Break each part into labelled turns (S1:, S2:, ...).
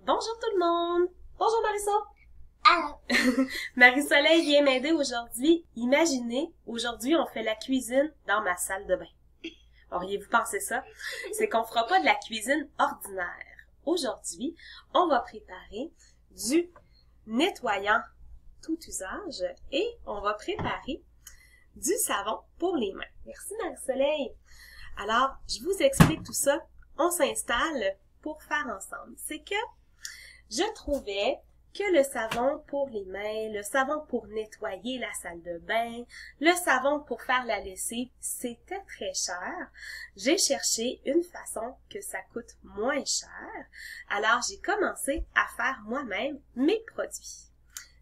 S1: Bonjour tout le monde! Bonjour Marissa!
S2: Alors,
S1: Marie-Soleil vient m'aider aujourd'hui. Imaginez, aujourd'hui on fait la cuisine dans ma salle de bain. Auriez-vous pensé ça? C'est qu'on fera pas de la cuisine ordinaire. Aujourd'hui, on va préparer du nettoyant tout usage et on va préparer du savon pour les mains. Merci Marie-Soleil! Alors, je vous explique tout ça. On s'installe pour faire ensemble. C'est que je trouvais que le savon pour les mains, le savon pour nettoyer la salle de bain, le savon pour faire la lessive, c'était très cher. J'ai cherché une façon que ça coûte moins cher. Alors, j'ai commencé à faire moi-même mes produits.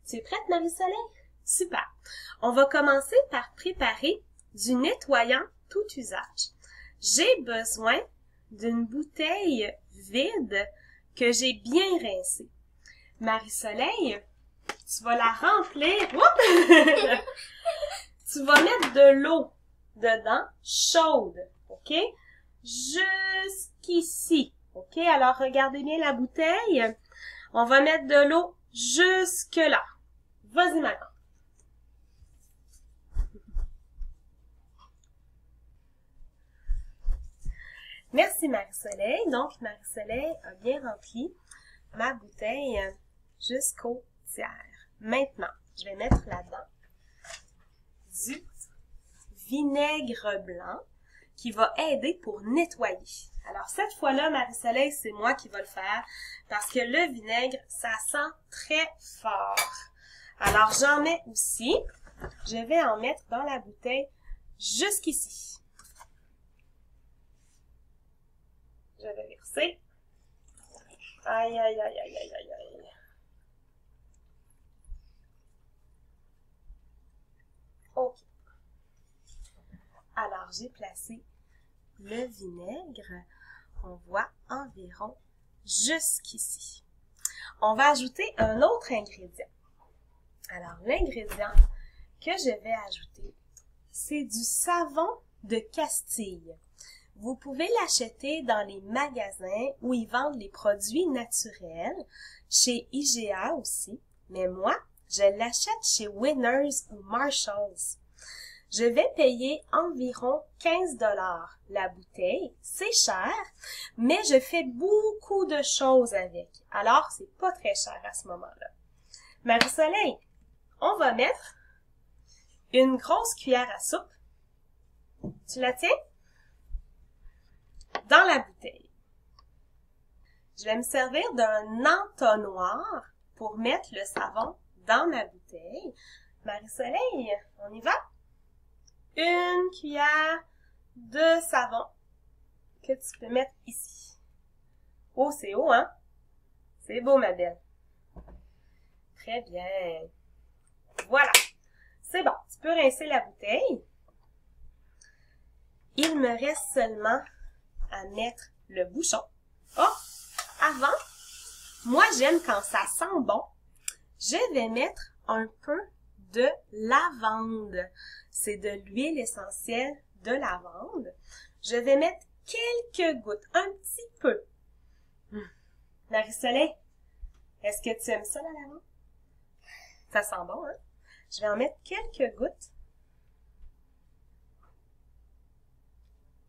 S1: Tu es prête, Marie-Soleil? Super! On va commencer par préparer du nettoyant tout usage. J'ai besoin d'une bouteille vide que j'ai bien rincée. Marie-Soleil, tu vas la remplir. Tu vas mettre de l'eau dedans, chaude, OK? Jusqu'ici, OK? Alors, regardez bien la bouteille. On va mettre de l'eau jusque là. Vas-y, maman. Merci Marie-Soleil. Donc, Marie-Soleil a bien rempli ma bouteille jusqu'au tiers. Maintenant, je vais mettre là-dedans du vinaigre blanc qui va aider pour nettoyer. Alors, cette fois-là, Marie-Soleil, c'est moi qui va le faire parce que le vinaigre, ça sent très fort. Alors, j'en mets aussi. Je vais en mettre dans la bouteille jusqu'ici. Je vais verser. Aïe, aïe, aïe, aïe, aïe, aïe, aïe. OK. Alors, j'ai placé le vinaigre. On voit environ jusqu'ici. On va ajouter un autre ingrédient. Alors, l'ingrédient que je vais ajouter, c'est du savon de Castille. Vous pouvez l'acheter dans les magasins où ils vendent les produits naturels, chez IGA aussi, mais moi, je l'achète chez Winners ou Marshalls. Je vais payer environ 15 $ la bouteille, c'est cher, mais je fais beaucoup de choses avec, alors c'est pas très cher à ce moment-là. Marie-Soleil, on va mettre une grosse cuillère à soupe. Tu la tiens? Dans la bouteille. Je vais me servir d'un entonnoir pour mettre le savon dans ma bouteille. Marie-Soleil, on y va? Une cuillère de savon que tu peux mettre ici. Oh, c'est haut, hein? C'est beau, ma belle. Très bien. Voilà. C'est bon. Tu peux rincer la bouteille. Il me reste seulement à mettre le bouchon. Oh! Avant, moi j'aime quand ça sent bon, je vais mettre un peu de lavande. C'est de l'huile essentielle de lavande. Je vais mettre quelques gouttes, un petit peu. Marie-Soleil, est-ce que tu aimes ça la lavande? Ça sent bon, hein? Je vais en mettre quelques gouttes.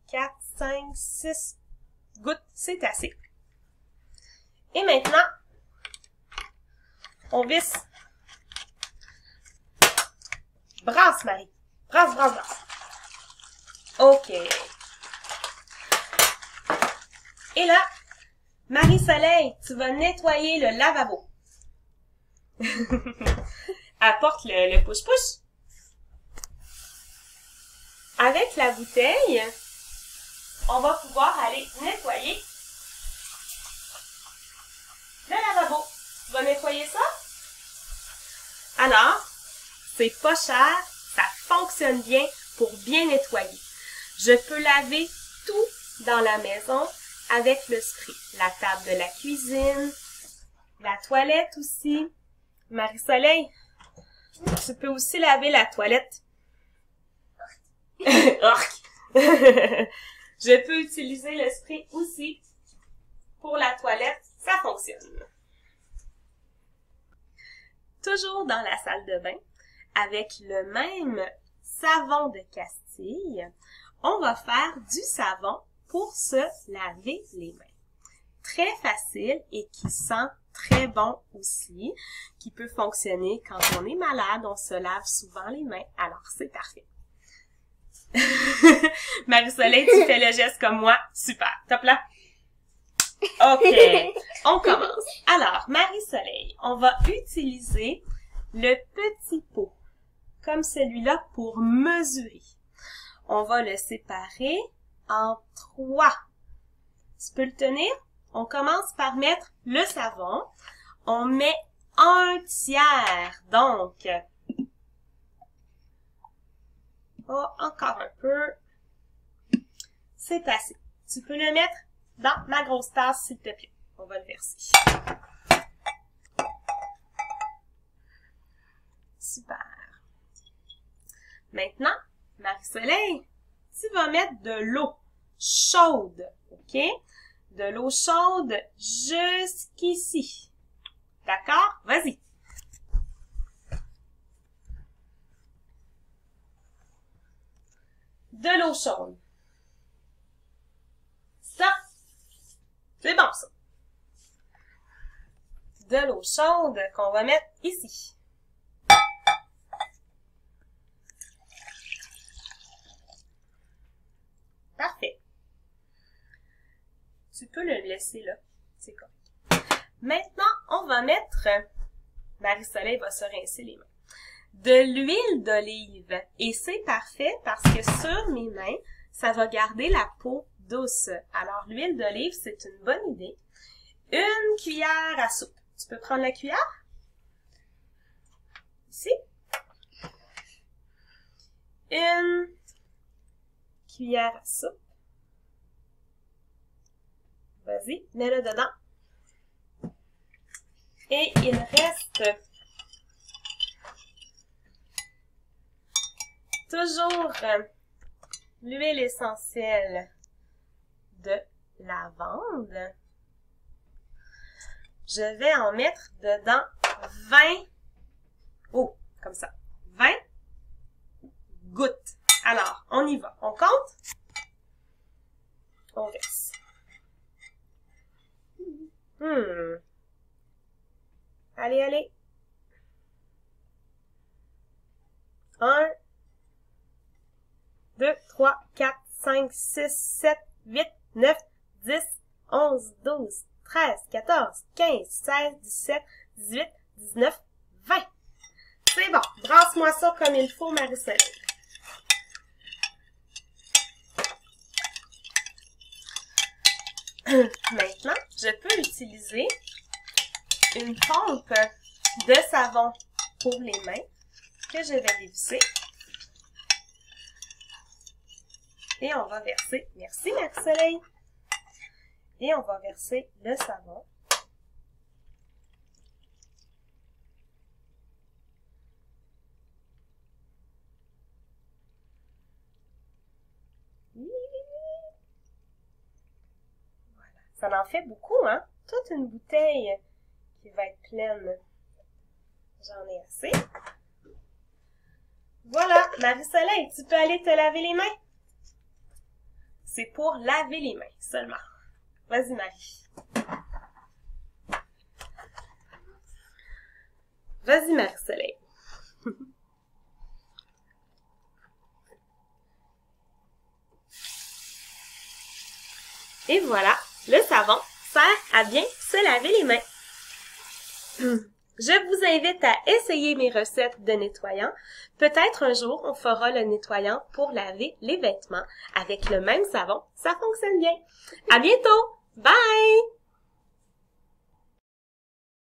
S1: 4, 5, 6 gouttes, c'est assez. Et maintenant, on visse. Brasse, Marie. Brasse, brasse, brasse. OK. Et là, Marie-Soleil, tu vas nettoyer le lavabo. Apporte le push-push. Avec la bouteille, on va pouvoir aller nettoyer le lavabo. Tu vas nettoyer ça? Alors, c'est pas cher, ça fonctionne bien pour bien nettoyer. Je peux laver tout dans la maison avec le spray. La table de la cuisine, la toilette aussi. Marie-Soleil, tu peux aussi laver la toilette. Orc! Je peux utiliser le spray aussi pour la toilette, ça fonctionne. toujours dans la salle de bain, avec le même savon de Castille, on va faire du savon pour se laver les mains. Très facile et qui sent très bon aussi, qui peut fonctionner quand on est malade, on se lave souvent les mains, alors c'est parfait. Marie-Soleil, tu fais le geste comme moi, super, top là. OK, on commence. Alors, Marie-Soleil, on va utiliser le petit pot, comme celui-là, pour mesurer. On va le séparer en 3. Tu peux le tenir? On commence par mettre le savon. On met 1/3, donc... Oh, encore un peu. C'est assez. Tu peux le mettre dans ma grosse tasse, s'il te plaît. On va le verser. Super. Maintenant, Marie-Soleil, tu vas mettre de l'eau chaude, OK? De l'eau chaude jusqu'ici. D'accord? Vas-y. De l'eau chaude. Ça, c'est bon ça. De l'eau chaude qu'on va mettre ici. Parfait. Tu peux le laisser là, c'est correct. Maintenant, on va mettre, Marie-Soleil va se rincer les mains, de l'huile d'olive. Et c'est parfait parce que sur mes mains, ça va garder la peau douce. Alors, l'huile d'olive, c'est une bonne idée. 1 cuillère à soupe. Tu peux prendre la cuillère? Ici. 1 cuillère à soupe. Vas-y, mets-le dedans. Et il reste toujours l'huile essentielle de lavande. Je vais en mettre dedans 20, oh, comme ça, 20 gouttes. Alors, on y va. On compte. On verse. Allez, allez. 1, 2, 3, 4, 5, 6, 7, 8, 9, 10, 11, 12, 13, 14, 15, 16, 17, 18, 19, 20. C'est bon. Brasse-moi ça comme il faut, Marie-Soleil. Maintenant, je peux utiliser une pompe de savon pour les mains que je vais dévisser. Et on va verser, merci Marie-Soleil, et on va verser le savon. Voilà, ça en fait beaucoup, hein? Toute une bouteille qui va être pleine. J'en ai assez. Voilà, Marie-Soleil, tu peux aller te laver les mains? C'est pour laver les mains seulement. Vas-y, Marie. Vas-y, Marie-Soleil. Et voilà, le savon sert à bien se laver les mains. Je vous invite à essayer mes recettes de nettoyant. Peut-être un jour, on fera le nettoyant pour laver les vêtements avec le même savon. Ça fonctionne bien. À bientôt! Bye!